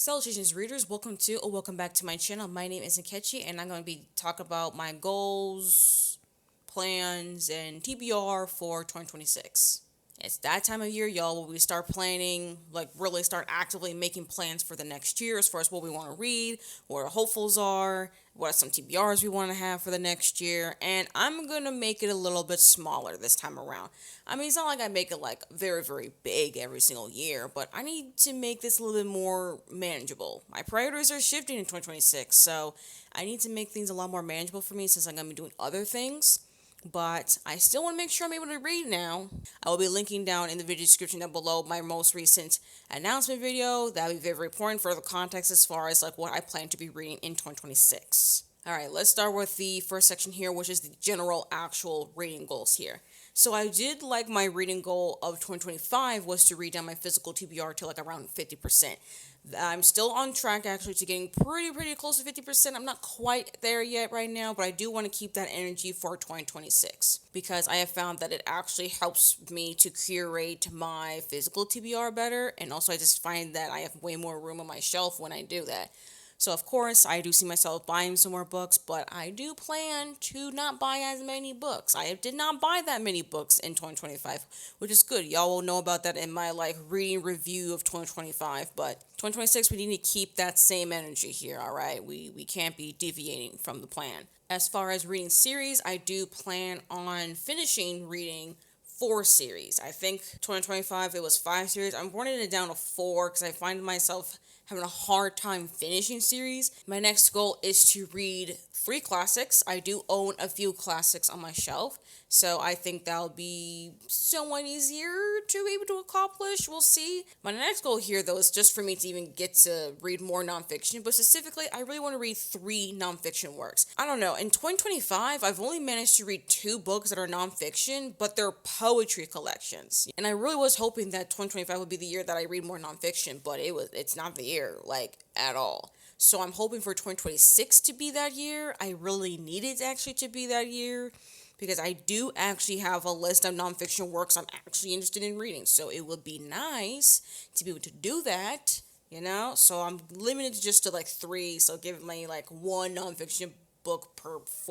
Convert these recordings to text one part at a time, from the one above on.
Salutations readers, welcome to or welcome back to my channel. My name is Nkechi and I'm going to be talking about my goals, plans, and TBR for 2026. It's that time of year, y'all, where we start planning, like really start actively making plans for the next year as far as what we want to read, what our hopefuls are, what are some TBRs we want to have for the next year, and I'm going to make it a little bit smaller this time around. I mean, it's not like I make it like very, very big every single year, but I need to make this a little bit more manageable. My priorities are shifting in 2026, so I need to make things a lot more manageable for me since I'm going to be doing other things, but I still want to make sure I'm able to read now. I will be linking down in the video description down below my most recent announcement video. That will be very important for the context as far as like what I plan to be reading in 2026. All right, let's start with the first section here, which is the general actual reading goals here. So I did like my reading goal of 2025 was to read down my physical TBR to like around 50%. I'm still on track actually to getting pretty close to 50%. I'm not quite there yet right now, but I do want to keep that energy for 2026 because I have found that it actually helps me to curate my physical TBR better, and also I just find that I have way more room on my shelf when I do that. So of course, I do see myself buying some more books, but I do plan to not buy as many books. I did not buy that many books in 2025, which is good. Y'all will know about that in my like reading review of 2025, but 2026 we need to keep that same energy here, all right? We can't be deviating from the plan. As far as reading series, I do plan on finishing reading 4 series. I think 2025 it was 5 series. I'm running it down to 4 because I find myself having a hard time finishing series. My next goal is to read 3 classics. I do own a few classics on my shelf, so I think that'll be somewhat easier to be able to accomplish. We'll see. My next goal here, though, is just for me to even get to read more nonfiction, but specifically, I really want to read 3 nonfiction works. I don't know. In 2025, I've only managed to read 2 books that are nonfiction, but they're poetry collections. And I really was hoping that 2025 would be the year that I read more nonfiction, but it's not the year, like, at all. So I'm hoping for 2026 to be that year. I really need it actually to be that year because I do actually have a list of nonfiction works I'm actually interested in reading. So it would be nice to be able to do that, you know? So I'm limited just to like 3. So give me like 1 nonfiction book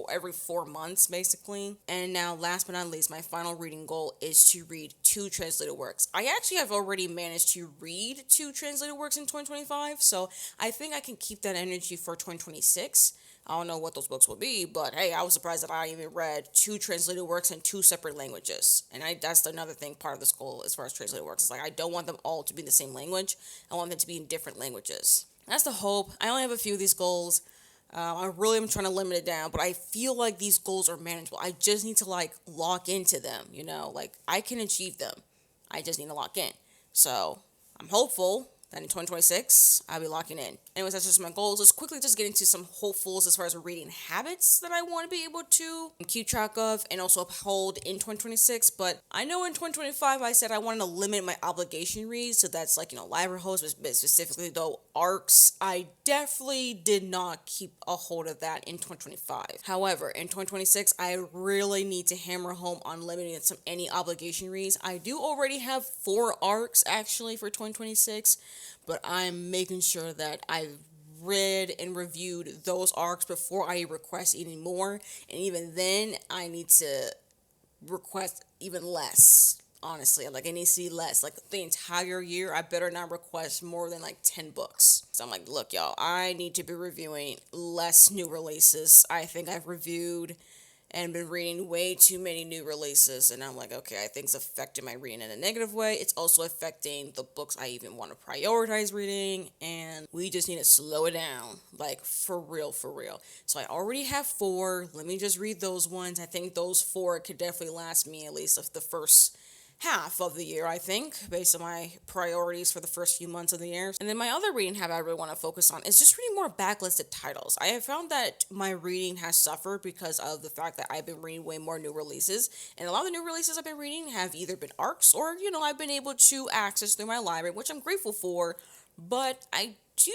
every 4 months basically. And now last but not least, my final reading goal is to read 2 translated works. I actually have already managed to read 2 translated works in 2025, so I think I can keep that energy for 2026. I don't know what those books will be, but hey, I was surprised that I even read 2 translated works in 2 separate languages. And that's another thing, part of this goal as far as translated works. It's like I don't want them all to be the same language. I want them to be in different languages. That's the hope. I only have a few of these goals. I really am trying to limit it down, but I feel like these goals are manageable. I just need to like lock into them, you know, like I can achieve them. I just need to lock in. So I'm hopeful that in 2026 I'll be locking in. Anyways, that's just my goals. Let's quickly just get into some hopefuls as far as reading habits that I want to be able to keep track of and also uphold in 2026. But I know in 2025 I said I wanted to limit my obligation reads, so that's like, you know, library hosts, but specifically though ARCs. I definitely did not keep a hold of that in 2025. However, in 2026 I really need to hammer home on limiting any obligation reads. I do already have 4 ARCs actually for 2026, but I'm making sure that I've read and reviewed those arcs before I request any more. And even then, I need to request even less. Honestly, like I need to see less. Like the entire year, I better not request more than like 10 books. So I'm like, look, y'all, I need to be reviewing less new releases. I think I've reviewed and been reading way too many new releases, and I'm like, okay, I think it's affecting my reading in a negative way. It's also affecting the books I even want to prioritize reading, and we just need to slow it down, like for real, for real. So I already have 4. Let me just read those ones. I think those 4 could definitely last me at least of the first half of the year, I think, based on my priorities for the first few months of the year. And then my other reading habit I really want to focus on is just reading more backlisted titles. I have found that my reading has suffered because of the fact that I've been reading way more new releases. And a lot of the new releases I've been reading have either been ARCs or, you know, I've been able to access through my library, which I'm grateful for. But I do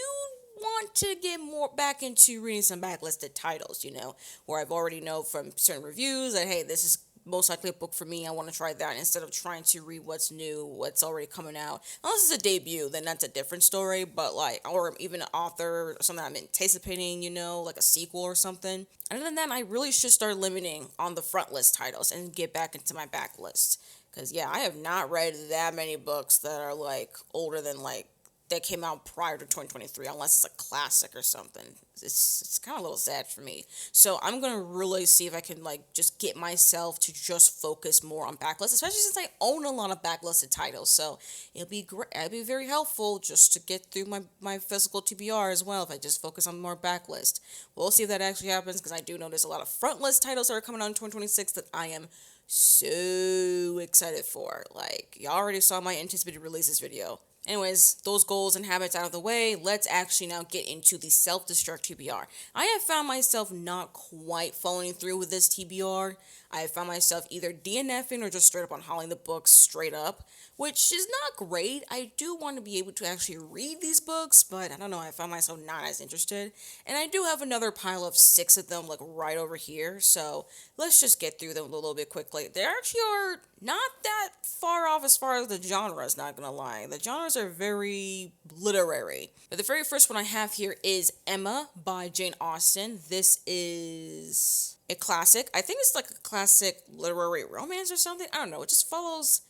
want to get more back into reading some backlisted titles, you know, where I've already know from certain reviews that, hey, this is most likely a book for me. I want to try that instead of trying to read what's new, what's already coming out. Unless it's a debut, then that's a different story. But like, or even an author or something I'm anticipating, like a sequel or something. Other than that, I really should start limiting on the front list titles and get back into my back list. Because yeah, I have not read that many books that are like older than like that came out prior to 2023, unless it's a classic or something. It's kind of a little sad for me. So I'm gonna really see if I can like just get myself to just focus more on backlists, especially since I own a lot of backlisted titles. So it'll be great. It'll be very helpful just to get through my physical TBR as well if I just focus on more backlist. We'll see if that actually happens because I do know there's a lot of front list titles that are coming out in 2026 that I am so excited for. Like, y'all already saw my anticipated releases video. Anyways, those goals and habits out of the way, let's actually now get into the self-destruct TBR. I have found myself not quite following through with this TBR. I have found myself either DNFing or just straight up unhauling the books straight up, which is not great. I do want to be able to actually read these books, but I don't know, I found myself not as interested. And I do have another pile of 6 of them like right over here, so let's just get through them a little bit quickly. They actually are not that far off as far as the genres, not gonna lie. The genres are very literary. But the very first one I have here is Emma by Jane Austen. This is a classic. I think it's like a classic literary romance or something. I don't know. It just follows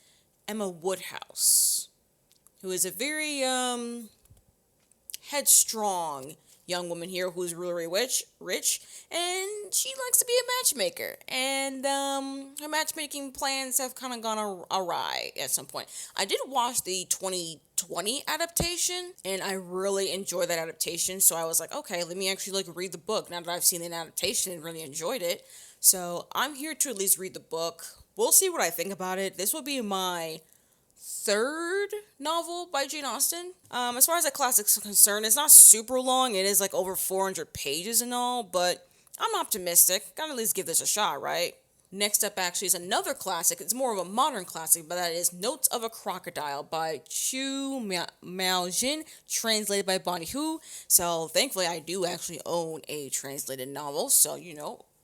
Emma Woodhouse, who is a very headstrong young woman here who's really rich, and she likes to be a matchmaker. And her matchmaking plans have kind of gone awry at some point. I did watch the 2020 adaptation, and I really enjoyed that adaptation. So I was like, okay, let me actually like read the book now that I've seen the adaptation and really enjoyed it. So I'm here to at least read the book. We'll see what I think about it. This will be my 3rd novel by Jane Austen. As far as the classic's concerned, it's not super long. It is like over 400 pages and all, but I'm optimistic. Gotta at least give this a shot, right? Next up actually is another classic. It's more of a modern classic, but that is Notes of a Crocodile by Chu Miao-jin, translated by Bonnie Hu. So thankfully I do actually own a translated novel, so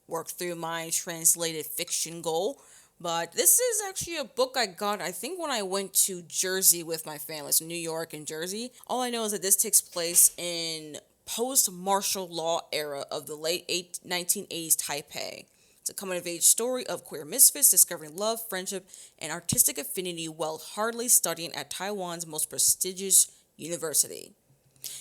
work through my translated fiction goal. But this is actually a book I got, I think, when I went to Jersey with my family, so New York and Jersey. All I know is that this takes place in post-martial law era of the late 1980s Taipei. It's a coming-of-age story of queer misfits discovering love, friendship, and artistic affinity while hardly studying at Taiwan's most prestigious university.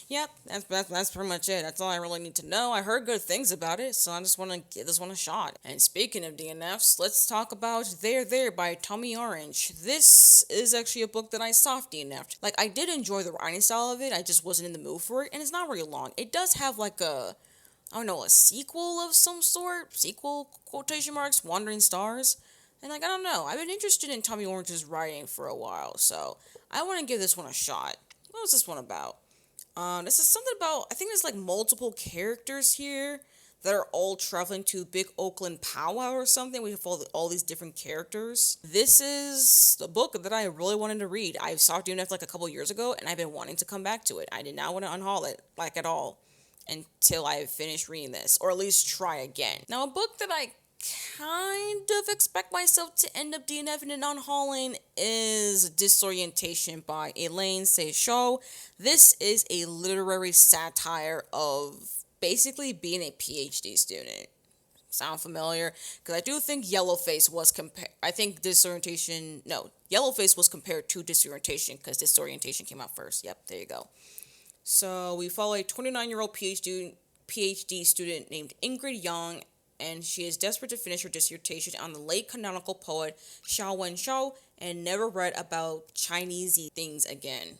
Yep, that's pretty much it. That's all I really need to know. I heard good things about it, so I just want to give this one a shot. And speaking of DNFs, let's talk about There by Tommy Orange. This is actually a book that I soft DNF'd. Like, I did enjoy the writing style of it, I just wasn't in the mood for it, and it's not really long. It does have like a sequel of some sort. Sequel, quotation marks, Wandering Stars. And like, I don't know. I've been interested in Tommy Orange's writing for a while, so I want to give this one a shot. What was this one about? This is something about, I think there's like multiple characters here that are all traveling to Big Oakland Powwow or something. We have all these different characters. This is the book that I really wanted to read. I saw it DNF like a couple years ago, and I've been wanting to come back to it. I did not want to unhaul it, like at all, until I finished reading this, or at least try again. Now, a book that I kind of expect myself to end up DNFing and unhauling is Disorientation by Elaine Seicho. This is a literary satire of basically being a PhD student. Sound familiar? Because I do think Yellowface was Yellowface was compared to Disorientation because Disorientation came out first. Yep, there you go. So we follow a 29-year-old PhD student named Ingrid Yang, and she is desperate to finish her dissertation on the late canonical poet Xiao Wenshao and never read about Chinese things again.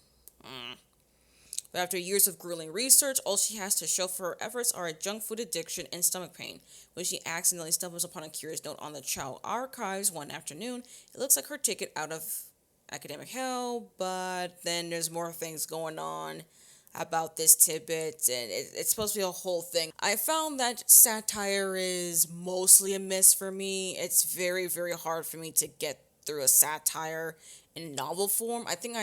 But after years of grueling research, all she has to show for her efforts are a junk food addiction and stomach pain. When she accidentally stumbles upon a curious note on the Chao archives one afternoon, it looks like her ticket out of academic hell, but then there's more things going on about this tidbit, and it's supposed to be a whole thing. I found that satire is mostly a miss for me. It's very, very hard for me to get through a satire in novel form. I think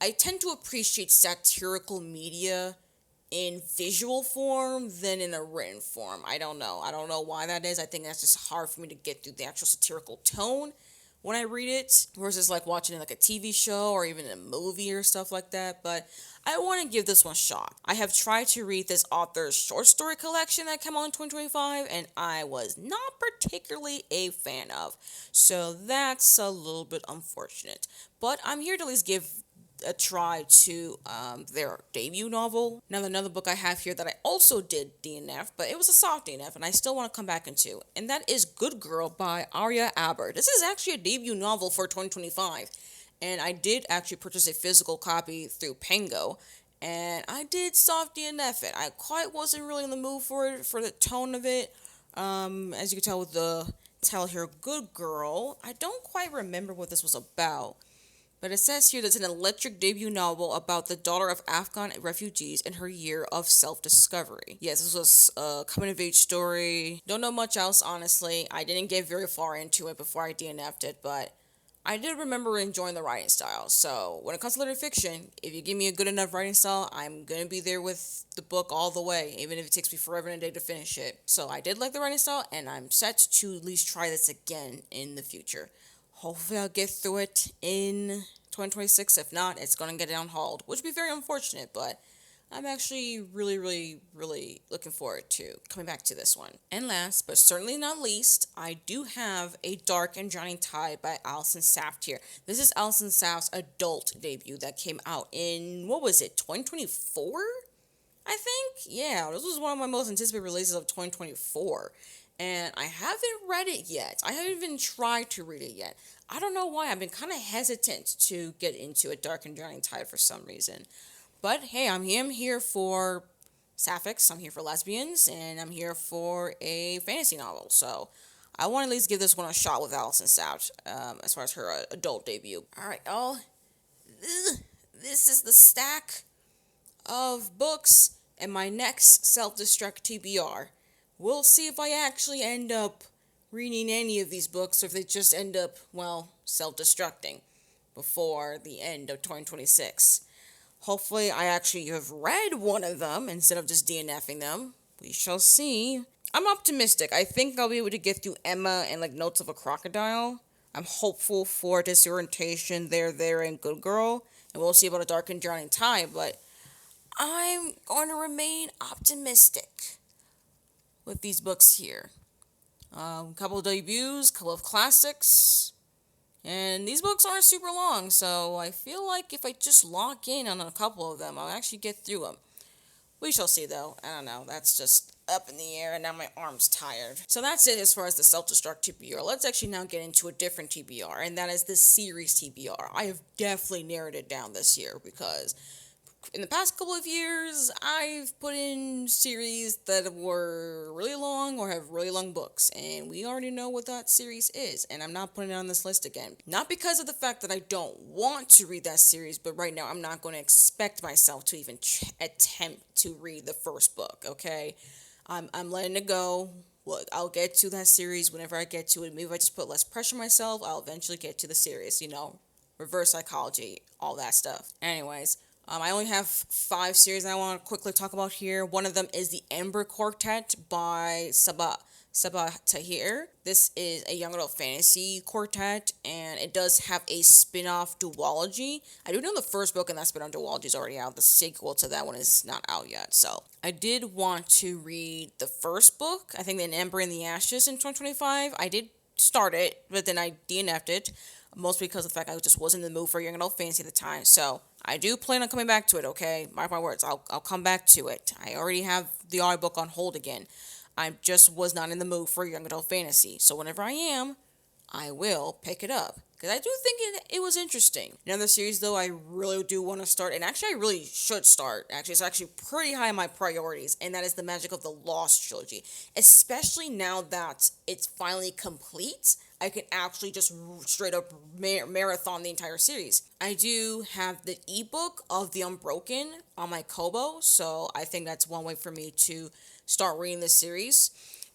I tend to appreciate satirical media in visual form than in a written form. I don't know. I don't know why that is. I think that's just hard for me to get through the actual satirical tone when I read it versus like watching it like a TV show or even a movie or stuff like that. But I want to give this one a shot. I have tried to read this author's short story collection that came out in 2025 and I was not particularly a fan of. So that's a little bit unfortunate. But I'm here to at least give a try to their debut novel. Now, another book I have here that I also did DNF, but it was a soft DNF, and I still want to come back into, and that is Good Girl by Arya Aber. This is actually a debut novel for 2025, and I did actually purchase a physical copy through Pango, and I did soft DNF it. I quite wasn't really in the mood for it, for the tone of it. As you can tell with the title here, Good Girl, I don't quite remember what this was about. But it says here that it's an electric debut novel about the daughter of Afghan refugees in her year of self-discovery. Yes, this was a coming-of-age story. Don't know much else, honestly. I didn't get very far into it before I DNF'd it, but I did remember enjoying the writing style. So when it comes to literary fiction, if you give me a good enough writing style, I'm going to be there with the book all the way, even if it takes me forever and a day to finish it. So I did like the writing style, and I'm set to at least try this again in the future. Hopefully I'll get through it in 2026. If not, it's going to get on hold, which would be very unfortunate, but I'm actually really, really, really looking forward to coming back to this one. And last, but certainly not least, I do have A Dark and Drowning Tide by Alison Saft here. This is Alison Saft's adult debut that came out in, what was it, 2024? I think? Yeah, this was one of my most anticipated releases of 2024. And I haven't read it yet. I haven't even tried to read it yet. I don't know why. I've been kind of hesitant to get into A Dark and Drowning Tide for some reason. But hey, I'm here for sapphics, I'm here for lesbians, and I'm here for a fantasy novel. So I want to at least give this one a shot with Alison Saft as far as her adult debut. Alright, y'all. This is the stack of books and my next Self-Destruct TBR. We'll see if I actually end up reading any of these books or if they just end up, well, self-destructing before the end of 2026. Hopefully I actually have read one of them instead of just DNFing them. We shall see. I'm optimistic. I think I'll be able to get through Emma and like Notes of a Crocodile. I'm hopeful for Disorientation, There, and Good Girl. And we'll see about A Dark and Drowning Tide, but I'm going to remain optimistic with these books here. Couple of debuts, couple of classics, and these books aren't super long, so I feel like if I just lock in on a couple of them, I'll actually get through them. We shall see, though. I don't know. That's just up in the air, and now my arm's tired. So that's it as far as the Self-Destruct TBR. Let's actually now get into a different TBR, and that is the series TBR. I have definitely narrowed it down this year because in the past couple of years, I've put in series that were really long or have really long books, and we already know what that series is, and I'm not putting it on this list again. Not because of the fact that I don't want to read that series, but right now I'm not going to expect myself to even attempt to read the first book, okay? I'm letting it go. Look, I'll get to that series whenever I get to it. Maybe if I just put less pressure on myself, I'll eventually get to the series, reverse psychology, all that stuff. Anyways, I only have 5 series I want to quickly talk about here. One of them is the Ember Quartet by Sabah Tahir. This is a young adult fantasy quartet, and it does have a spin-off duology. I do know the first book in that spin-off duology is already out. The sequel to that one is not out yet. So I did want to read the first book, I think, An Ember in the Ashes in 2025. I did start it, but then I DNF'd it, mostly because of the fact I just wasn't in the mood for young adult fantasy at the time. So I do plan on coming back to it, okay? Mark my words, I'll come back to it. I already have the audiobook on hold again. I just was not in the mood for young adult fantasy. So whenever I am, I will pick it up. Because I do think it was interesting. Another series, though, I really do want to start, and actually I really should start. Actually, it's actually pretty high on my priorities, and that is the Magic of the Lost trilogy. Especially now that it's finally complete, I can actually just straight up marathon the entire series. I do have the ebook of The Unbroken on my Kobo, so I think that's one way for me to start reading this series.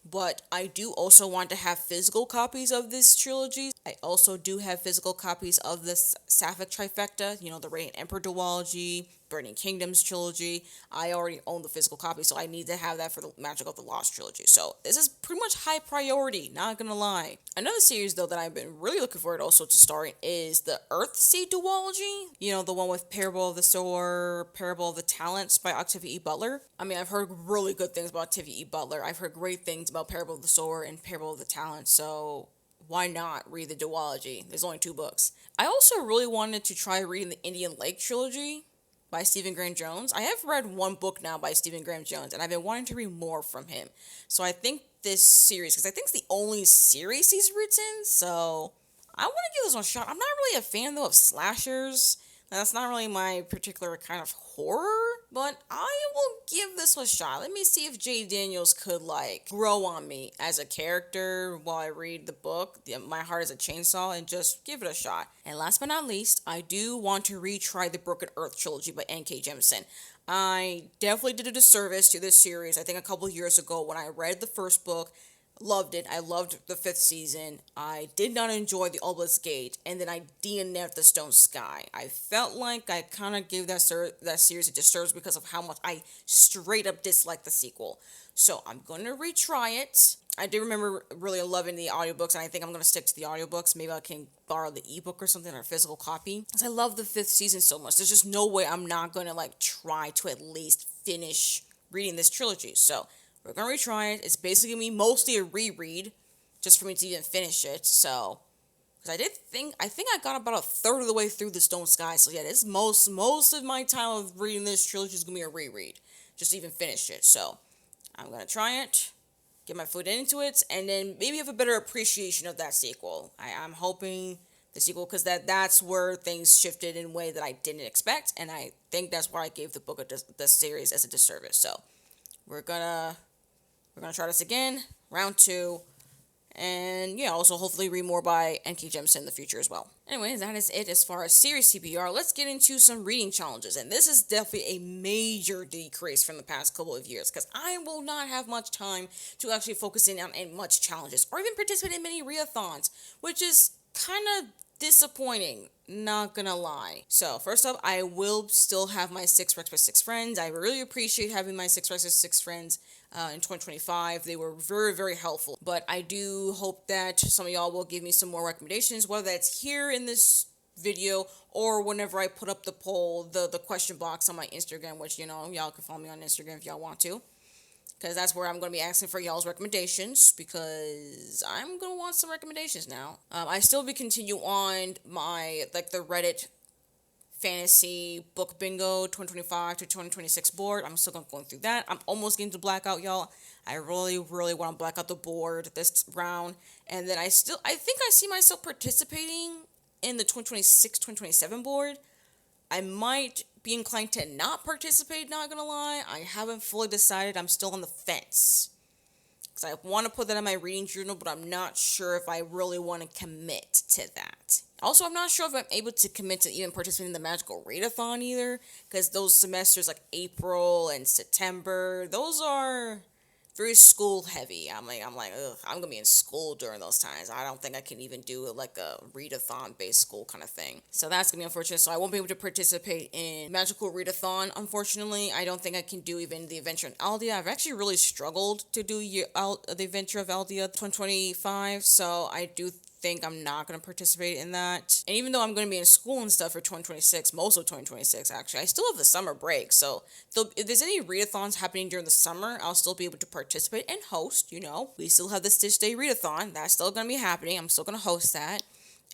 But I do also want to have physical copies of this trilogy. I also do have physical copies of this Sapphic trifecta, the Radiant Emperor duology, Burning Kingdoms trilogy. I already own the physical copy, so I need to have that for the Magic of the Lost trilogy. So this is pretty much high priority, not gonna lie. Another series, though, that I've been really looking forward also to starting is the Earthsea duology. You know, the one with Parable of the Sower, Parable of the Talents by Octavia E. Butler. I mean, I've heard really good things about Octavia E. Butler. I've heard great things about Parable of the Sower and Parable of the Talents, so why not read the duology? There's only 2 books. I also really wanted to try reading the Indian Lake trilogy by Stephen Graham Jones. I have read 1 book now by Stephen Graham Jones, and I've been wanting to read more from him. So I think this series, because I think it's the only series he's written, so I want to give this one a shot. I'm not really a fan, though, of slashers. That's not really my particular kind of horror, but I will give this a shot. Let me see if Jay Daniels could, like, grow on me as a character while I read the book, My Heart is a Chainsaw, and just give it a shot. And last but not least, I do want to retry the Broken Earth trilogy by N.K. Jemisin. I definitely did a disservice to this series, I think a couple years ago when I read the first book. Loved it. I loved the 5th season. I did not enjoy the Obelisk Gate, and then I DNF'd the Stone Sky. I felt like I kind of gave that series a disservice because of how much I straight up disliked the sequel. So I'm going to retry it. I do remember really loving the audiobooks, and I think I'm going to stick to the audiobooks. Maybe I can borrow the ebook or something, or a physical copy, because I love the 5th season so much. There's just no way I'm not going to, like, try to at least finish reading this trilogy. So we're going to retry it. It's basically going to be mostly a reread, just for me to even finish it. So, because I think I got about a third of the way through the Stone Sky. So yeah, this most of my time of reading this trilogy is going to be a reread, just to even finish it. So, I'm going to try it, get my foot into it, and then maybe have a better appreciation of that sequel. I'm hoping the sequel, because that's where things shifted in a way that I didn't expect, and I think that's why I gave the book the series as a disservice. So, we're gonna try this again, round 2, and yeah, also hopefully read more by N.K. Jemisin in the future as well. Anyway, that is it as far as series TBR. Let's get into some reading challenges, and this is definitely a major decrease from the past couple of years, because I will not have much time to actually focus in on much challenges, or even participate in many readathons, which is kind of disappointing, not gonna lie. So first up, I will still have my 6 Recs by 6 friends. I really appreciate having my 6 Recs by 6 friends in 2025. They were very, very helpful. But I do hope that some of y'all will give me some more recommendations, whether that's here in this video or whenever I put up the poll, the question box on my Instagram, which, you know, y'all can follow me on Instagram if y'all want to, because that's where I'm going to be asking for y'all's recommendations, because I'm going to want some recommendations now. I still be continue on my, like, the Reddit fantasy book bingo 2025 to 2026 board. I'm still going through that. I'm almost getting to blackout, y'all. I really, really want to black out the board this round. And then I think I see myself participating in the 2026-2027 board. I might be inclined to not participate, not gonna lie. I haven't fully decided. I'm still on the fence, because I want to put that in my reading journal, but I'm not sure if I really want to commit to that. Also, I'm not sure if I'm able to commit to even participating in the Magical Readathon either, because those semesters like April and September, those are very school heavy. I'm like, ugh, I'm gonna be in school during those times. I don't think I can even do like a readathon based school kind of thing. So that's gonna be unfortunate. So I won't be able to participate in Magical Readathon, unfortunately. I don't think I can do even the Adventure in Aldea. I've actually really struggled to do the Adventure of Aldea 2025, so I do think I'm not going to participate in that. And even though I'm going to be in school and stuff for 2026, most of 2026 actually, I still have the summer break. So if there's any readathons happening during the summer, I'll still be able to participate and host, you know. We still have the Stitch Day readathon. That's still going to be happening. I'm still going to host that.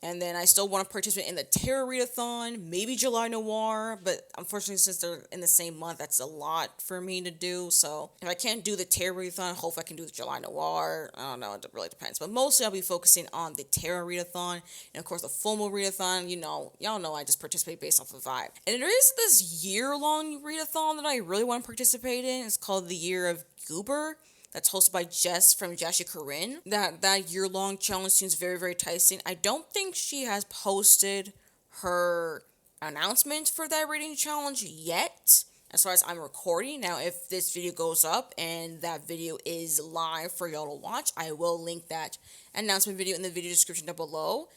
And then I still want to participate in the Terror Readathon, maybe July Noir, but unfortunately since they're in the same month, that's a lot for me to do. So if I can't do the Terror Readathon, hopefully I can do the July Noir. I don't know, it really depends. But mostly I'll be focusing on the Terror Readathon, and of course the FOMO Readathon. You know, y'all know I just participate based off of vibe. And there is this year-long readathon that I really want to participate in. It's called the Year of Goober. That's hosted by Jess from Jashi Corinne. That year-long challenge seems very, very enticing. I don't think she has posted her announcement for that reading challenge yet, as far as I'm recording. Now, if this video goes up and that video is live for y'all to watch, I will link that announcement video in the video description down below.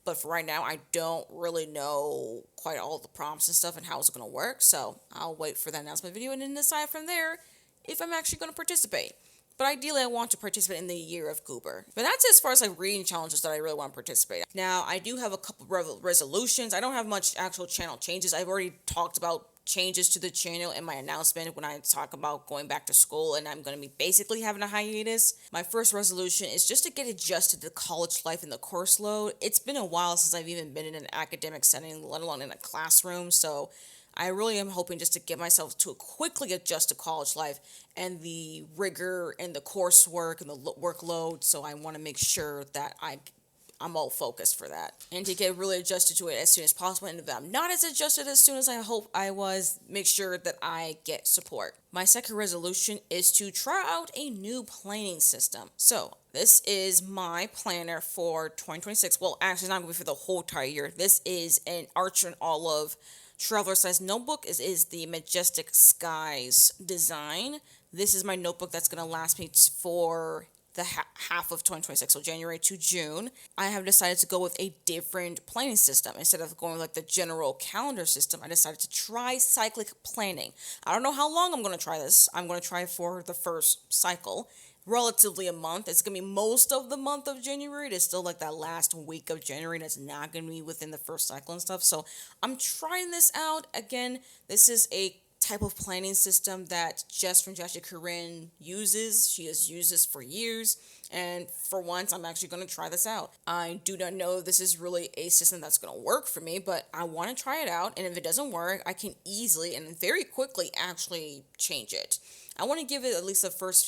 But for right now, I don't really know quite all the prompts and stuff and how it's going to work. So I'll wait for that announcement video and then decide from there if I'm actually going to participate. But ideally, I want to participate in the Year of Goober. But that's as far as like reading challenges that I really want to participate. Now, I do have a couple resolutions. I don't have much actual channel changes. I've already talked about changes to the channel in my announcement when I talk about going back to school, and I'm going to be basically having a hiatus. My first resolution is just to get adjusted to college life and the course load. It's been a while since I've even been in an academic setting, let alone in a classroom, so I really am hoping just to get myself to quickly adjust to college life and the rigor and the coursework and the workload. So I want to make sure that I'm all focused for that and to get really adjusted to it as soon as possible. And if I'm not as adjusted as soon as I hope I was, make sure that I get support. My second resolution is to try out a new planning system. So this is my planner for 2026. Well, actually, it's not going to be for the whole entire year. This is an Archer and Olive traveler size notebook. Is the Majestic Skies design. This is my notebook that's going to last me for the half of 2026, so January to June. I have decided to go with a different planning system. Instead of going with like the general calendar system, I decided to try cyclic planning. I don't know how long I'm going to try this. I'm going to try for the first cycle, relatively a month. It's going to be most of the month of January. It is still like that last week of January that's not going to be within the first cycle and stuff. So I'm trying this out. Again, this is a type of planning system that Jess from Jessica Corinne uses. She has used this for years, and for once I'm actually going to try this out. I do not know if this is really a system that's going to work for me, but I want to try it out, and if it doesn't work, I can easily and very quickly actually change it. I want to give it at least the first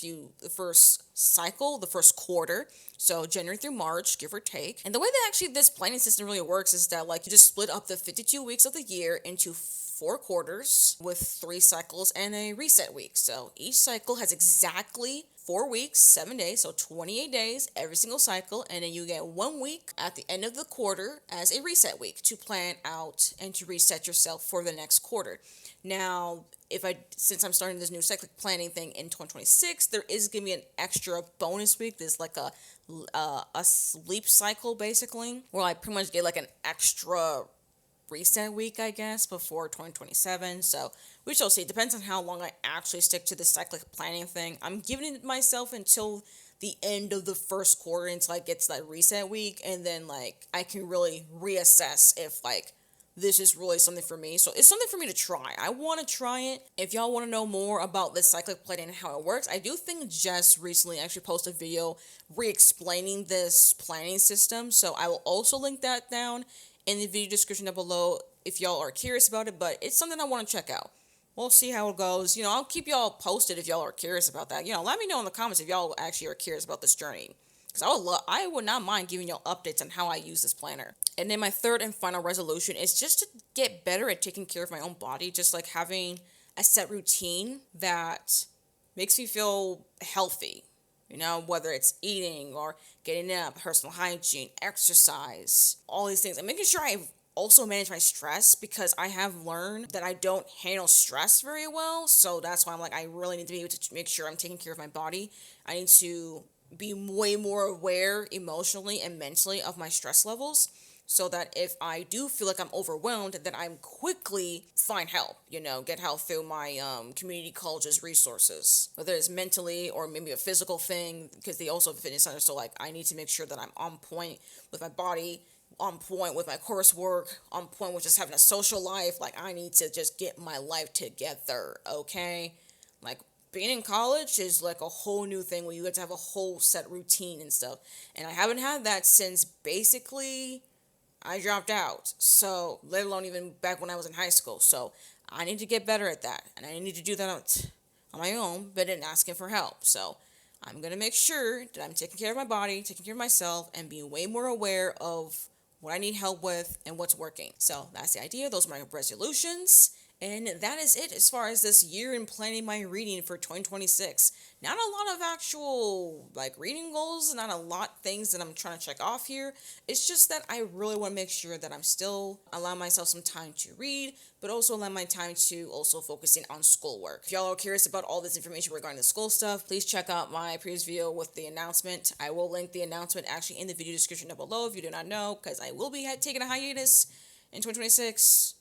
cycle, the first quarter, so January through March, give or take. And the way that actually this planning system really works is that like you just split up the 52 weeks of the year into 4 quarters with 3 cycles and a reset week. So each cycle has exactly 4 weeks, 7 days, so 28 days every single cycle, and then you get 1 week at the end of the quarter as a reset week to plan out and to reset yourself for the next quarter. Now, since I'm starting this new cyclic planning thing in 2026, there is going to be an extra bonus week. There's like a sleep cycle basically, where I pretty much get like an extra reset week, I guess, before 2027. So we shall see. It depends on how long I actually stick to the cyclic planning thing. I'm giving it myself until the end of the first quarter until I get to that reset week, and then like I can really reassess if like this is really something for me. So it's something for me to try. I want to try it. If y'all want to know more about this cyclic planning and how it works, I do think Jess recently actually posted a video re-explaining this planning system. So I will also link that down in the video description down below if y'all are curious about it, but it's something I want to check out. We'll see how it goes. I'll keep y'all posted if y'all are curious about that. Let me know in the comments if y'all actually are curious about this journey, because I would not mind giving y'all updates on how I use this planner. And then my third and final resolution is just to get better at taking care of my own body, just like having a set routine that makes me feel healthy. Whether it's eating or getting up, personal hygiene, exercise, all these things. And making sure I also manage my stress, because I have learned that I don't handle stress very well. So that's why I'm like, I really need to be able to make sure I'm taking care of my body. I need to be way more aware emotionally and mentally of my stress levels, so that if I do feel like I'm overwhelmed, that I'm quickly find help, get help through my community college's resources, whether it's mentally or maybe a physical thing, because they also have a fitness center. So like I need to make sure that I'm on point with my body, on point with my coursework, on point with just having a social life. Like I need to just get my life together, okay? Like being in college is like a whole new thing where you get to have a whole set routine and stuff. And I haven't had that since basically I dropped out. So, let alone even back when I was in high school. So, I need to get better at that. And I need to do that on my own, but in asking for help. So, I'm going to make sure that I'm taking care of my body, taking care of myself, and being way more aware of what I need help with and what's working. So, that's the idea. Those are my resolutions. And that is it as far as this year and planning my reading for 2026. Not a lot of actual like reading goals, not a lot things that I'm trying to check off here. It's just that I really want to make sure that I'm still allowing myself some time to read, but also allow my time to also focusing on schoolwork. If y'all are curious about all this information regarding the school stuff, please check out my previous video with the announcement. I will link the announcement actually in the video description down below if you do not know, because I will be taking a hiatus in 2026.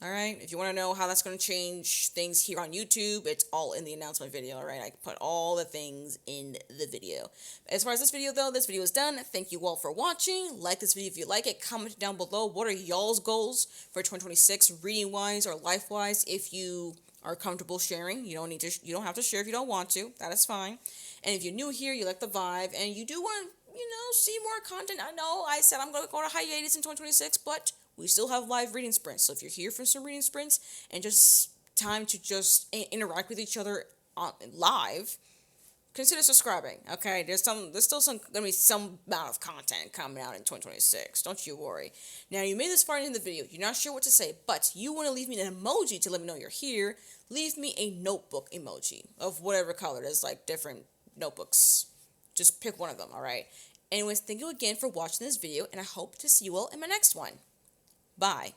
All right, if you want to know how that's going to change things here on YouTube, it's all in the announcement video. All right, I put all the things in the video. As far as this video though, this video is done. Thank you all for watching. Like this video if you like it. Comment down below what are y'all's goals for 2026, reading wise or life wise. If you are comfortable sharing, you don't have to share if you don't want to. That is fine. And if you're new here, you like the vibe, and you do want to see more content. I know I said I'm going to go on a hiatus in 2026, but we still have live reading sprints. So if you're here for some reading sprints and just time to just interact with each other live, consider subscribing. Okay, there's still gonna be some amount of content coming out in 2026. Don't you worry. Now you made this far into the video. You're not sure what to say, but you want to leave me an emoji to let me know you're here. Leave me a notebook emoji of whatever color. There's like different notebooks. Just pick one of them. All right. Anyways, thank you again for watching this video, and I hope to see you all in my next one. Bye.